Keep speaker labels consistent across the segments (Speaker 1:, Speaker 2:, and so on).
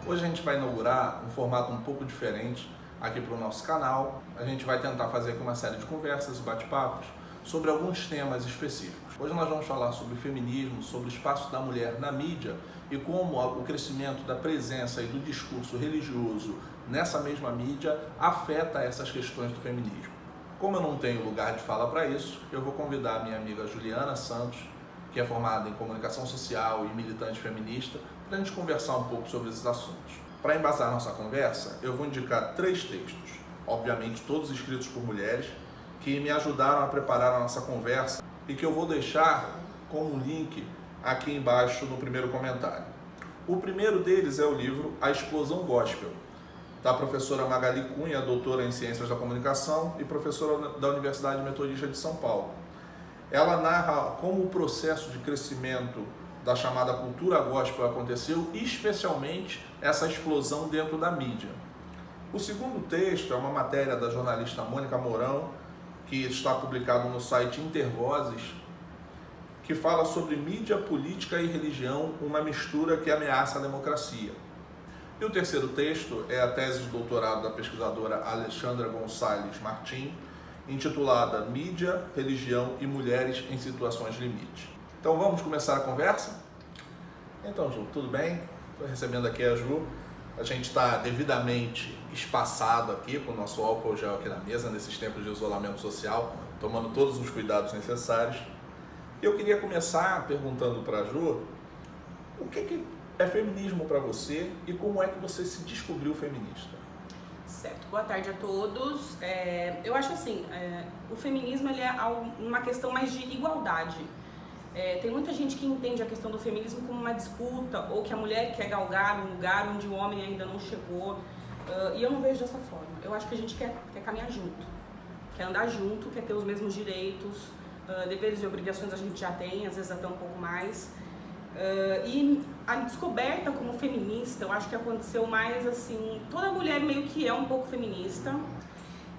Speaker 1: Hoje a gente vai inaugurar um formato um pouco diferente aqui para o nosso canal. A gente vai tentar fazer aqui uma série de conversas e bate-papos sobre alguns temas específicos. Hoje nós vamos falar sobre feminismo, sobre o espaço da mulher na mídia e como o crescimento da presença e do discurso religioso nessa mesma mídia afeta essas questões do feminismo. Como eu não tenho lugar de fala para isso, eu vou convidar a minha amiga Juliana Santos, que é formada em comunicação social e militante feminista, para a gente conversar um pouco sobre esses assuntos. Para embasar nossa conversa, eu vou indicar 3 textos, obviamente todos escritos por mulheres, que me ajudaram a preparar a nossa conversa e que eu vou deixar como um link aqui embaixo no primeiro comentário. O primeiro deles é o livro A Explosão Gospel, da professora Magali Cunha, doutora em Ciências da Comunicação e professora da Universidade Metodista de São Paulo. Ela narra como o processo de crescimento da chamada cultura gospel aconteceu, e especialmente essa explosão dentro da mídia. O segundo texto é uma matéria da jornalista Mônica Mourão, que está publicado no site Intervozes, que fala sobre mídia, política e religião, uma mistura que ameaça a democracia. E o terceiro texto é a tese de doutorado da pesquisadora Alexandra Gonçalves Martim, intitulada Mídia, Religião e Mulheres em Situações Limite. Então vamos começar a conversa? Então, Ju, tudo bem? Estou recebendo aqui a Ju. A gente está devidamente espaçado aqui com o nosso álcool gel aqui na mesa, nesses tempos de isolamento social, tomando todos os cuidados necessários. Eu queria começar perguntando para a Ju, o que é feminismo para você e como é que você se descobriu feminista?
Speaker 2: Certo, boa tarde a todos. Eu acho assim, o feminismo ele é uma questão mais de igualdade. Tem muita gente que entende a questão do feminismo como uma disputa ou que a mulher quer galgar um lugar onde o homem ainda não chegou. E eu não vejo dessa forma. Eu acho que a gente quer caminhar junto, quer andar junto, quer ter os mesmos direitos, deveres e obrigações a gente já tem, às vezes até um pouco mais. E a descoberta como feminista, eu acho que aconteceu mais assim, toda mulher meio que é um pouco feminista.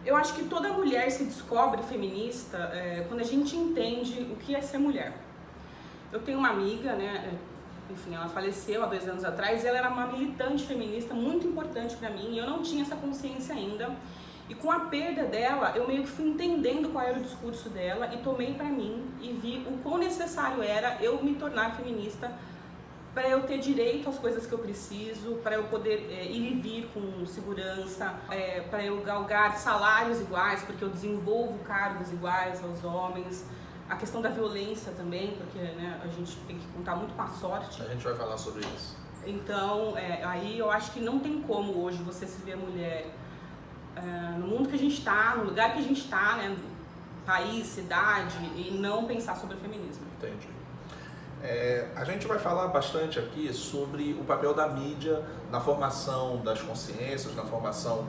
Speaker 2: Eu acho que toda mulher se descobre feminista quando a gente entende o que é ser mulher. Eu tenho uma amiga, né, enfim, ela faleceu há 2 anos atrás, e ela era uma militante feminista muito importante pra mim, e eu não tinha essa consciência ainda. E com a perda dela, eu meio que fui entendendo qual era o discurso dela e tomei pra mim e vi o quão necessário era eu me tornar feminista para eu ter direito às coisas que eu preciso, para eu poder ir e vir com segurança, para eu galgar salários iguais, porque eu desenvolvo cargos iguais aos homens. A questão da violência também, porque né, a gente tem que contar muito com a sorte.
Speaker 1: A gente vai falar sobre isso.
Speaker 2: Então, aí eu acho que não tem como hoje você se ver mulher no mundo que a gente está, no lugar que a gente está, né, país, cidade, e não pensar sobre o feminismo.
Speaker 1: Entendi. A gente vai falar bastante aqui sobre o papel da mídia na formação das consciências, na formação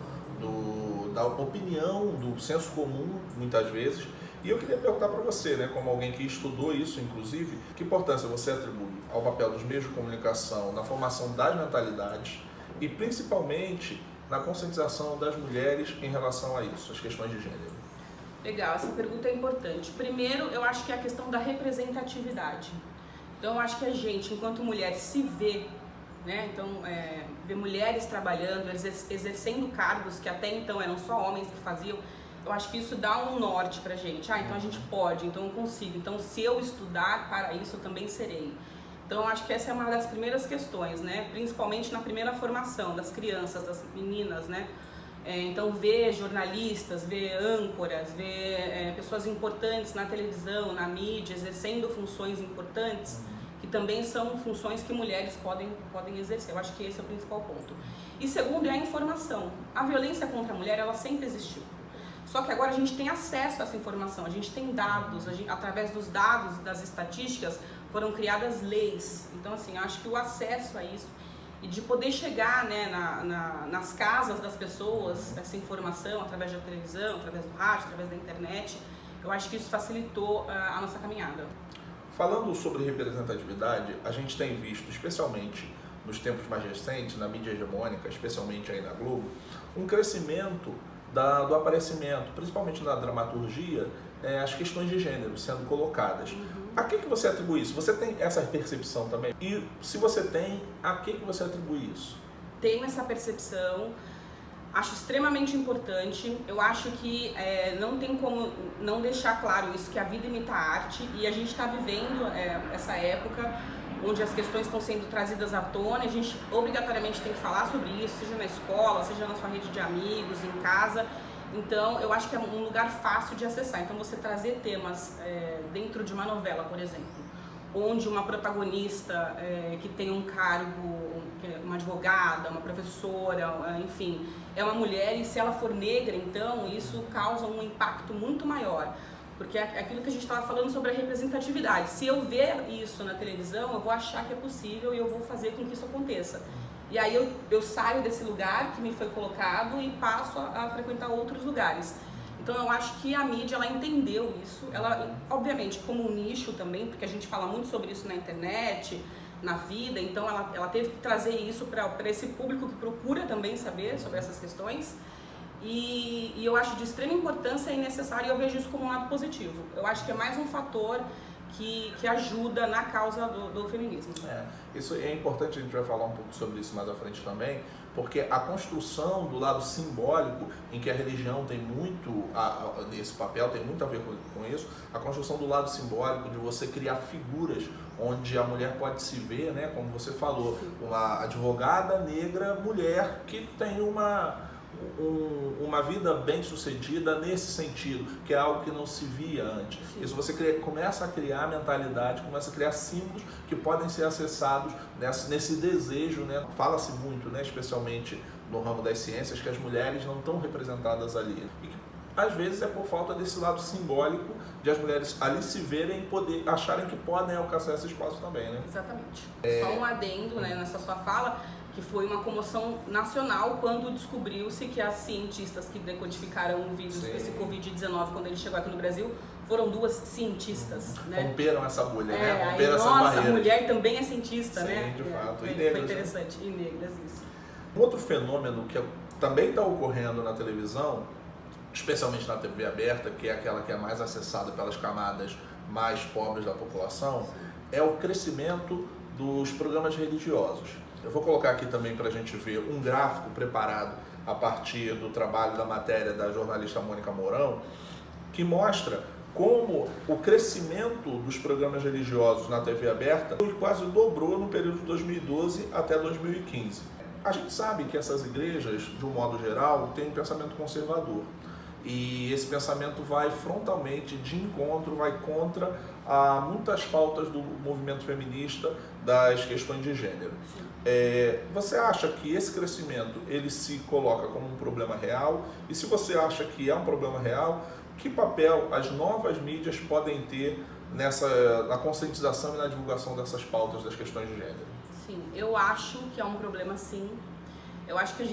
Speaker 1: da opinião, do senso comum, muitas vezes. E eu queria perguntar para você, né, como alguém que estudou isso, inclusive, que importância você atribui ao papel dos meios de comunicação na formação das mentalidades e principalmente na conscientização das mulheres em relação a isso, as questões de gênero?
Speaker 2: Legal, essa pergunta é importante. Primeiro, eu acho que é a questão da representatividade. Então, eu acho que a gente, enquanto mulher, se vê, né? Então, ver mulheres trabalhando, exercendo cargos que até então eram só homens que faziam, eu acho que isso dá um norte pra gente. Então a gente pode, então eu consigo. Então, se eu estudar para isso, eu também serei. Então, eu acho que essa é uma das primeiras questões, né? Principalmente na primeira formação das crianças, das meninas, né? Então, ver jornalistas, ver âncoras, ver pessoas importantes na televisão, na mídia, exercendo funções importantes, que também são funções que mulheres podem exercer. Eu acho que esse é o principal ponto. E segundo é a informação. A violência contra a mulher, ela sempre existiu. Só que agora a gente tem acesso a essa informação, a gente tem dados, através dos dados, das estatísticas, foram criadas leis. Então, assim, eu acho que o acesso a isso e de poder chegar, né, nas casas das pessoas, essa informação, através da televisão, através do rádio, através da internet, eu acho que isso facilitou a nossa caminhada.
Speaker 1: Falando sobre representatividade, a gente tem visto, especialmente nos tempos mais recentes, na mídia hegemônica, especialmente aí na Globo, um crescimento do aparecimento, principalmente na dramaturgia, as questões de gênero sendo colocadas. A que você atribui isso? Você tem essa percepção também? E se você tem, a que você atribui isso?
Speaker 2: tenho essa percepção, acho extremamente importante. Eu acho que não tem como não deixar claro isso, que a vida imita a arte, e a gente está vivendo essa época onde as questões estão sendo trazidas à tona. A gente obrigatoriamente tem que falar sobre isso, seja na escola, seja na sua rede de amigos, em casa. Então, eu acho que é um lugar fácil de acessar. Então, você trazer temas dentro de uma novela, por exemplo, onde uma protagonista que tem um cargo, uma advogada, uma professora, enfim, é uma mulher, e se ela for negra, então isso causa um impacto muito maior. Porque é aquilo que a gente estava falando sobre a representatividade. Se eu ver isso na televisão, eu vou achar que é possível e eu vou fazer com que isso aconteça. E aí eu saio desse lugar que me foi colocado e passo a frequentar outros lugares. Então eu acho que a mídia, ela entendeu isso. Ela, obviamente, como um nicho também, porque a gente fala muito sobre isso na internet, na vida, então ela teve que trazer isso para esse público que procura também saber sobre essas questões. E eu acho de extrema importância e necessário, e eu vejo isso como um lado positivo. Eu acho que é mais um fator que ajuda na causa do feminismo.
Speaker 1: Isso é importante, a gente vai falar um pouco sobre isso mais à frente também, porque a construção do lado simbólico, em que a religião tem muito nesse papel, tem muito a ver com isso, a construção do lado simbólico, de você criar figuras onde a mulher pode se ver, né, como você falou, uma advogada negra, mulher que tem uma vida bem sucedida nesse sentido, que é algo que não se via antes. Sim. Isso você começa a criar mentalidade, começa a criar símbolos que podem ser acessados nesse desejo, né? Fala-se muito, né, especialmente no ramo das ciências, que as mulheres não estão representadas ali. E que, às vezes, é por falta desse lado simbólico de as mulheres ali se verem e acharem que podem alcançar esse espaço também, né?
Speaker 2: Exatamente. Só um adendo, né, nessa sua fala, que foi uma comoção nacional quando descobriu-se que as cientistas que decodificaram o vírus desse Covid-19, quando ele chegou aqui no Brasil, foram 2 cientistas, né?
Speaker 1: Romperam essa bolha, né? Romperam essa
Speaker 2: barreira.
Speaker 1: Nossa,
Speaker 2: a mulher também é cientista, né?
Speaker 1: Sim, de fato.
Speaker 2: Foi interessante. E negras, isso.
Speaker 1: Um outro fenômeno que também está ocorrendo na televisão, especialmente na TV aberta, que é aquela que é mais acessada pelas camadas mais pobres da população, é o crescimento dos programas religiosos. Eu vou colocar aqui também para a gente ver um gráfico preparado a partir do trabalho da matéria da jornalista Mônica Mourão, que mostra como o crescimento dos programas religiosos na TV aberta quase dobrou no período de 2012 até 2015. A gente sabe que essas igrejas, de um modo geral, têm um pensamento conservador. E esse pensamento vai frontalmente de encontro, vai contra muitas pautas do movimento feminista, das questões de gênero. Você acha que esse crescimento ele se coloca como um problema real? E se você acha que é um problema real, que papel as novas mídias podem ter na conscientização e na divulgação dessas pautas das questões de gênero?
Speaker 2: Sim, eu acho que é um problema, sim. Eu acho que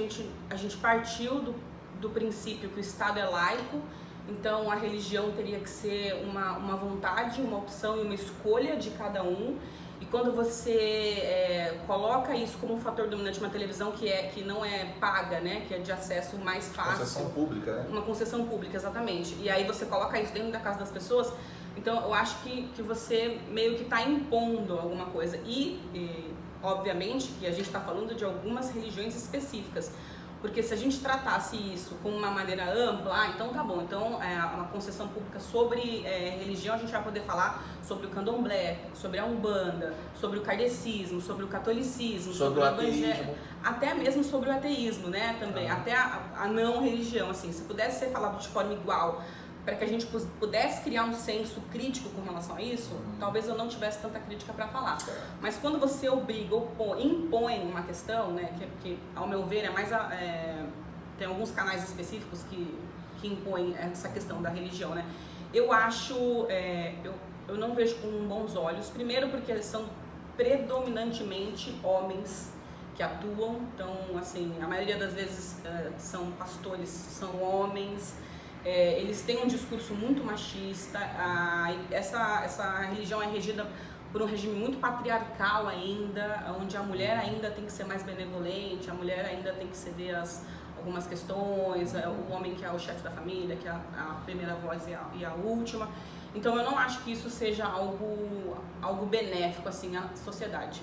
Speaker 2: a gente partiu do princípio que o Estado é laico, então a religião teria que ser uma vontade, uma opção e uma escolha de cada um. E quando você coloca isso como um fator dominante, uma televisão que não é paga, né, que é de acesso mais fácil.
Speaker 1: Concessão pública, né? Uma
Speaker 2: concessão pública, exatamente. E aí você coloca isso dentro da casa das pessoas, então eu acho que você meio que está impondo alguma coisa. E obviamente que a gente está falando de algumas religiões específicas. Porque se a gente tratasse isso com uma maneira ampla, então tá bom, então uma concessão pública sobre religião, a gente vai poder falar sobre o candomblé, sobre a umbanda, sobre o kardecismo, sobre o catolicismo, sobre o evangelho, até mesmo sobre o ateísmo, né, também, até a não religião, assim, se pudesse ser falado de forma igual, para que a gente pudesse criar um senso crítico com relação a isso, talvez eu não tivesse tanta crítica para falar. Mas quando você obriga, impõe uma questão, né, que ao meu ver tem alguns canais específicos que impõem essa questão da religião, né? Eu acho, eu não vejo com bons olhos, primeiro porque são predominantemente homens que atuam, então, assim, a maioria das vezes são pastores, são homens. Eles têm um discurso muito machista, essa religião é regida por um regime muito patriarcal ainda, onde a mulher ainda tem que ser mais benevolente, a mulher ainda tem que ceder algumas questões, o homem que é o chefe da família, que é a primeira voz e a última. Então eu não acho que isso seja algo benéfico assim à sociedade.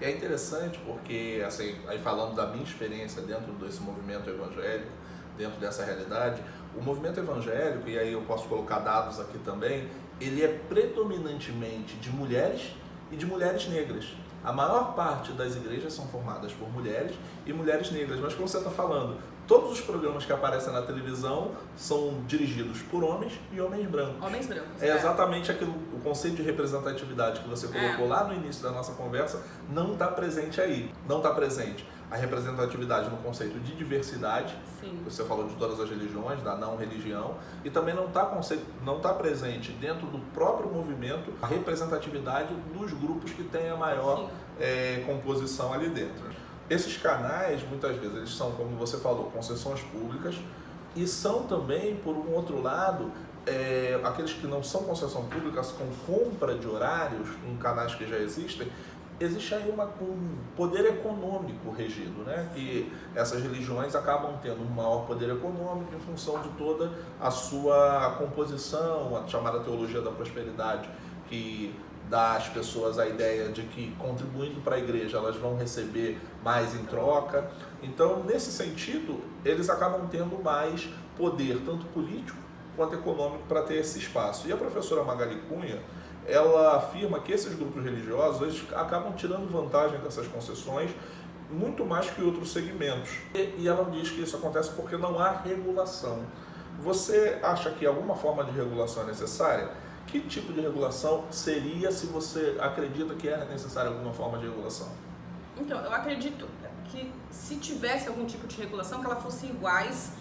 Speaker 1: E é interessante porque, assim, aí falando da minha experiência dentro desse movimento evangélico, dentro dessa realidade, o movimento evangélico, e aí eu posso colocar dados aqui também, ele é predominantemente de mulheres e de mulheres negras. A maior parte das igrejas são formadas por mulheres e mulheres negras, mas como você está falando, todos os programas que aparecem na televisão são dirigidos por homens e homens brancos.
Speaker 2: Homens brancos.
Speaker 1: É exatamente aquilo, o conceito de representatividade que você colocou lá no início da nossa conversa, não está presente aí. Não está presente a representatividade no conceito de diversidade,
Speaker 2: Sim.
Speaker 1: Você falou de todas as religiões, da não religião, e também não está presente dentro do próprio movimento a representatividade dos grupos que têm a maior composição ali dentro. Esses canais, muitas vezes, eles são, como você falou, concessões públicas e são também, por um outro lado, aqueles que não são concessão pública, com compra de horários em canais que já existem, existe aí um poder econômico regido, né? Que essas religiões acabam tendo um maior poder econômico em função de toda a sua composição, a chamada teologia da prosperidade, que dá às pessoas a ideia de que contribuindo para a igreja elas vão receber mais em troca. Então, nesse sentido, eles acabam tendo mais poder, tanto político quanto econômico, para ter esse espaço. E a professora Magali Cunha, ela afirma que esses grupos religiosos eles acabam tirando vantagem dessas concessões muito mais que outros segmentos. E ela diz que isso acontece porque não há regulação. Você acha que alguma forma de regulação é necessária? Que tipo de regulação seria se você acredita que é necessária alguma forma de regulação?
Speaker 2: Então, eu acredito que se tivesse algum tipo de regulação, que ela fosse iguais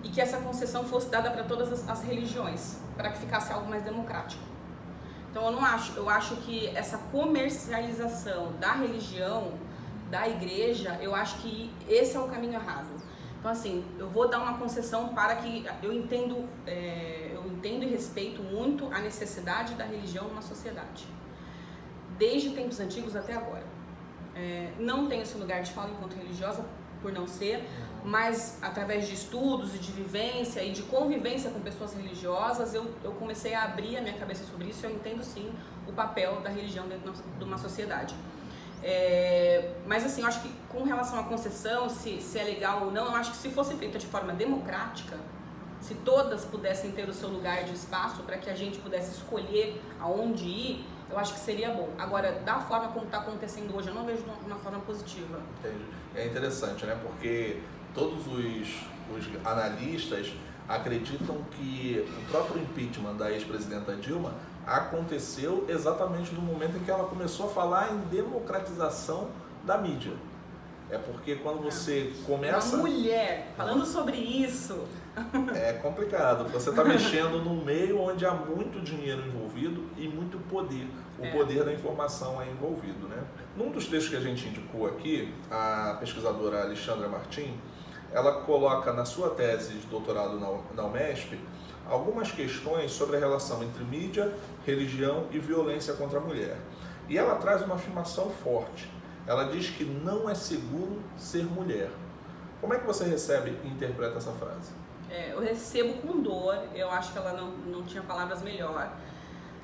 Speaker 2: e que essa concessão fosse dada para todas as religiões, para que ficasse algo mais democrático. Então eu acho que essa comercialização da religião, da igreja, eu acho que esse é o caminho errado. Então assim, eu vou dar uma concessão para que eu entendo e respeito muito a necessidade da religião numa sociedade, desde tempos antigos até agora. Não tenho esse lugar de fala enquanto religiosa, por não ser, mas através de estudos e de vivência e de convivência com pessoas religiosas, eu comecei a abrir a minha cabeça sobre isso e eu entendo sim o papel da religião dentro de uma sociedade. Mas assim, eu acho que com relação à concessão, se é legal ou não, eu acho que se fosse feita de forma democrática, se todas pudessem ter o seu lugar de espaço para que a gente pudesse escolher aonde ir, eu acho que seria bom. Agora, da forma como está acontecendo hoje, eu não vejo de uma forma positiva.
Speaker 1: Entendi. É interessante, né? Porque todos os analistas acreditam que o próprio impeachment da ex-presidenta Dilma aconteceu exatamente no momento em que ela começou a falar em democratização da mídia. É porque quando você começa...
Speaker 2: Uma mulher falando sobre isso...
Speaker 1: É complicado. Você está mexendo num meio onde há muito dinheiro envolvido e muito poder. O poder da informação é envolvido, né? Num dos textos que a gente indicou aqui, a pesquisadora Alexandra Martim, ela coloca na sua tese de doutorado na UMESP algumas questões sobre a relação entre mídia, religião e violência contra a mulher. E ela traz uma afirmação forte. Ela diz que não é seguro ser mulher. Como é que você recebe e interpreta essa frase?
Speaker 2: Eu recebo com dor, eu acho que ela não tinha palavras melhor.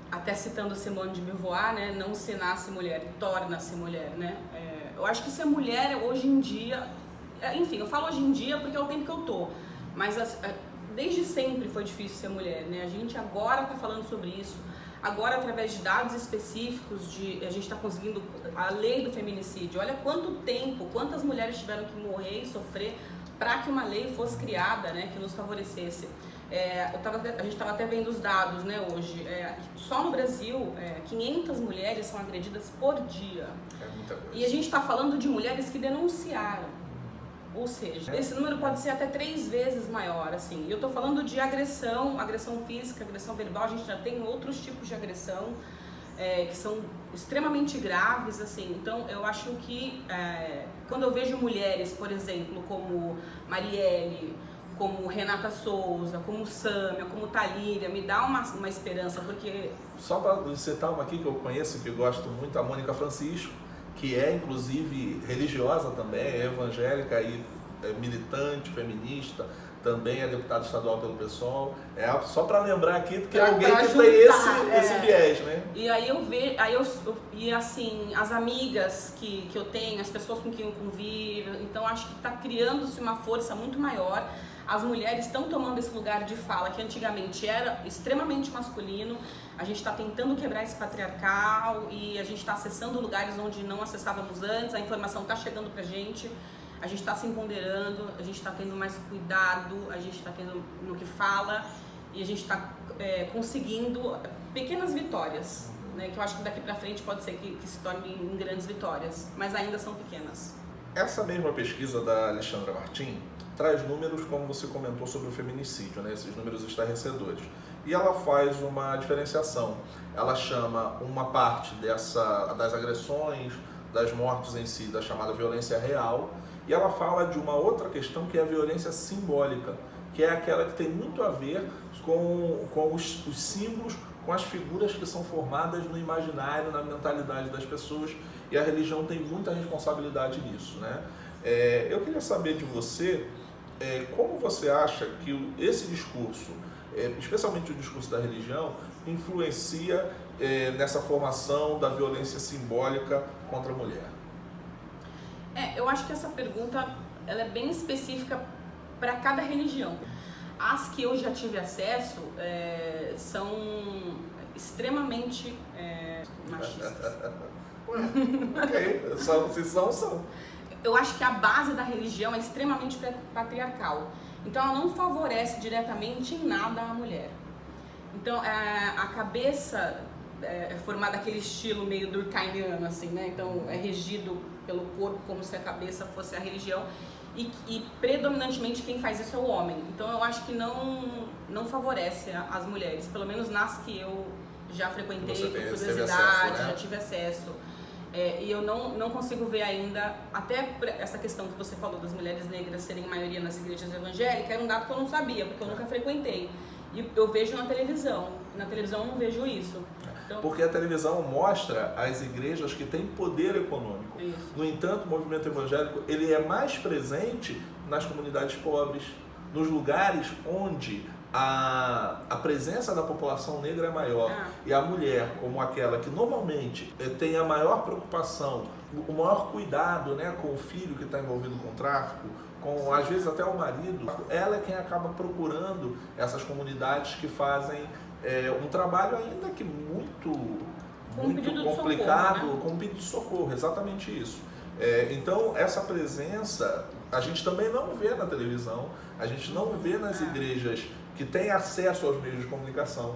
Speaker 2: Até citando Simone de Beauvoir, né? Não se nasce mulher, torna-se mulher, né? Eu acho que ser mulher hoje em dia... Enfim, eu falo hoje em dia porque é o tempo que eu tô. Mas desde sempre foi difícil ser mulher, né? A gente agora está falando sobre isso. Agora, através de dados específicos, a gente está conseguindo a lei do feminicídio. Olha quanto tempo, quantas mulheres tiveram que morrer e sofrer para que uma lei fosse criada, né, que nos favorecesse. A gente estava até vendo os dados, né, hoje. Só no Brasil, 500 mulheres são agredidas por dia.
Speaker 1: É muita coisa.
Speaker 2: E a gente está falando de mulheres que denunciaram. Ou seja, esse número pode ser até 3 vezes maior, assim. Eu estou falando de agressão física, agressão verbal, a gente já tem outros tipos de agressão que são extremamente graves, assim. Então, eu acho que quando eu vejo mulheres, por exemplo, como Marielle, como Renata Souza, como Sâmia, como Thalíria, me dá uma esperança, porque...
Speaker 1: Só para citar uma aqui que eu conheço, que eu gosto muito, a Mônica Francisco, que é inclusive religiosa também, é evangélica e militante, feminista, também é deputado estadual pelo PSOL. Só para lembrar aqui, porque é
Speaker 2: Pra
Speaker 1: alguém que
Speaker 2: juntar,
Speaker 1: tem esse viés, né?
Speaker 2: E aí e assim, as amigas que eu tenho, as pessoas com quem eu convivo, então acho que está criando-se uma força muito maior. As mulheres estão tomando esse lugar de fala que antigamente era extremamente masculino. A gente está tentando quebrar esse patriarcal e a gente está acessando lugares onde não acessávamos antes, a informação está chegando pra gente. A gente está se empoderando, a gente está tendo mais cuidado, a gente está tendo no que fala e a gente está conseguindo pequenas vitórias, né, que eu acho que daqui para frente pode ser que se tornem em grandes vitórias, mas ainda são pequenas.
Speaker 1: Essa mesma pesquisa da Alexandra Martim traz números, como você comentou, sobre o feminicídio, né, esses números estarrecedores. E ela faz uma diferenciação. Ela chama uma parte das agressões, das mortes em si, da chamada violência real, e ela fala de uma outra questão que é a violência simbólica, que é aquela que tem muito a ver com os símbolos, com as figuras que são formadas no imaginário, na mentalidade das pessoas, e a religião tem muita responsabilidade nisso, né? Eu queria saber de você, como você acha que esse discurso, especialmente o discurso da religião, influencia nessa formação da violência simbólica contra a mulher?
Speaker 2: Eu acho que essa pergunta ela é bem específica para cada religião. As que eu já tive acesso são extremamente machistas.
Speaker 1: Ok, são.
Speaker 2: Eu acho que a base da religião é extremamente patriarcal. Então ela não favorece diretamente em nada a mulher. Então a cabeça é formada daquele estilo meio durkheimiano, assim, né? Então é regido pelo corpo como se a cabeça fosse a religião e predominantemente quem faz isso é o homem. Então eu acho que não favorece as mulheres, pelo menos nas que eu já frequentei por curiosidade, já tive acesso. E eu não consigo ver ainda, até essa questão que você falou das mulheres negras serem maioria nas igrejas evangélicas, era um dado que eu não sabia, porque eu nunca frequentei. E eu vejo na televisão eu não vejo isso. Então,
Speaker 1: porque a televisão mostra as igrejas que têm poder econômico.
Speaker 2: Isso.
Speaker 1: No entanto, o movimento evangélico ele é mais presente nas comunidades pobres, nos lugares onde a presença da população negra é maior. E a mulher, como aquela que normalmente tem a maior preocupação, o maior cuidado, né, com o filho que está envolvido com o tráfico, com às vezes até o marido, ela é quem acaba procurando essas comunidades que fazem um trabalho ainda que muito complicado,
Speaker 2: socorro, né?
Speaker 1: Com um pedido de socorro, exatamente isso. Então essa presença a gente também não vê na televisão, a gente não vê nas igrejas que têm acesso aos meios de comunicação.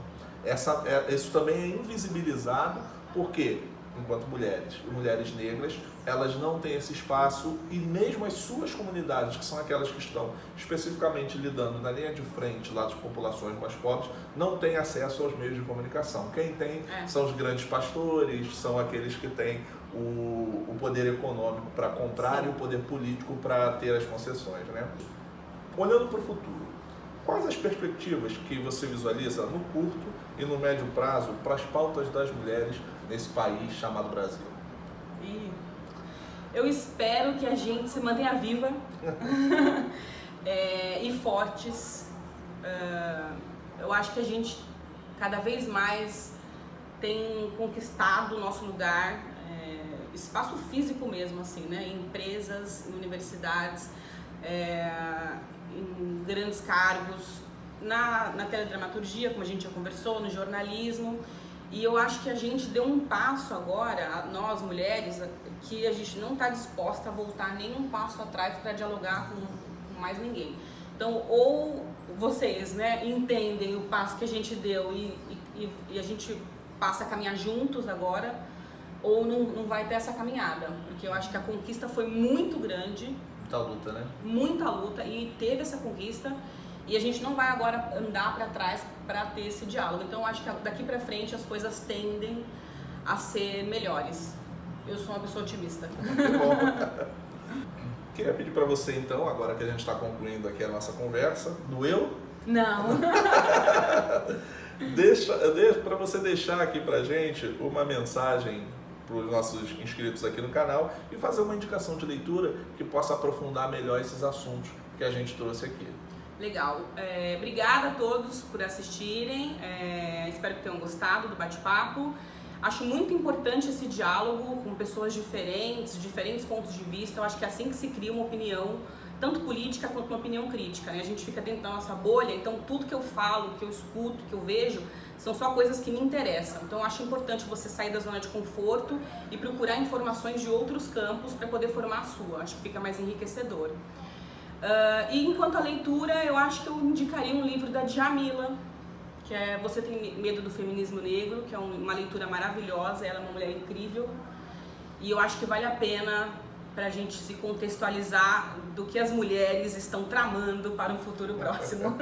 Speaker 1: Isso também é invisibilizado porque, enquanto mulheres negras, elas não têm esse espaço e mesmo as suas comunidades, que são aquelas que estão especificamente lidando na linha de frente lá das populações mais pobres, não têm acesso aos meios de comunicação. Quem tem são os grandes pastores, são aqueles que têm o poder econômico para comprar e o poder político para ter as concessões, né? Olhando para o futuro, quais as perspectivas que você visualiza no curto e no médio prazo para as pautas das mulheres nesse país chamado Brasil?
Speaker 2: Eu espero que a gente se mantenha viva e fortes. Eu acho que a gente cada vez mais tem conquistado o nosso lugar, espaço físico mesmo, assim, né? Em empresas, em universidades, em grandes cargos, na teledramaturgia, como a gente já conversou, no jornalismo. E eu acho que a gente deu um passo agora, nós mulheres, que a gente não está disposta a voltar nenhum passo atrás para dialogar com mais ninguém. Então, ou vocês, né, entendem o passo que a gente deu e a gente passa a caminhar juntos agora, ou não vai ter essa caminhada, porque eu acho que a conquista foi muito grande.
Speaker 1: Muita luta, né? Muita
Speaker 2: luta, e teve essa conquista. E a gente não vai agora andar para trás para ter esse diálogo. Então, eu acho que daqui para frente as coisas tendem a ser melhores. Eu sou uma pessoa otimista.
Speaker 1: Muito bom. Queria pedir para você, então, agora que a gente está concluindo aqui a nossa conversa, doeu?
Speaker 2: Não.
Speaker 1: Para você deixar aqui para gente uma mensagem para os nossos inscritos aqui no canal e fazer uma indicação de leitura que possa aprofundar melhor esses assuntos que a gente trouxe aqui.
Speaker 2: Legal. Obrigada a todos por assistirem. Espero que tenham gostado do bate-papo. Acho muito importante esse diálogo com pessoas diferentes pontos de vista. Eu acho que é assim que se cria uma opinião, tanto política quanto uma opinião crítica, né? A gente fica dentro da nossa bolha, então tudo que eu falo, que eu escuto, que eu vejo, são só coisas que me interessam. Então eu acho importante você sair da zona de conforto e procurar informações de outros campos para poder formar a sua. Acho que fica mais enriquecedor. E enquanto à leitura, eu acho que eu indicaria um livro da Djamila, que é Você Tem Medo do Feminismo Negro, que é uma leitura maravilhosa. Ela é uma mulher incrível e eu acho que vale a pena para a gente se contextualizar do que as mulheres estão tramando para um futuro próximo.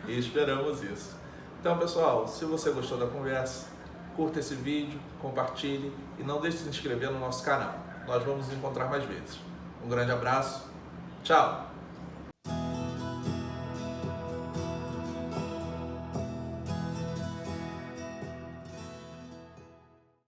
Speaker 1: E esperamos isso. Então, pessoal, se você gostou da conversa, curta esse vídeo, compartilhe e não deixe de se inscrever no nosso canal. Nós vamos nos encontrar mais vezes. Um grande abraço, tchau!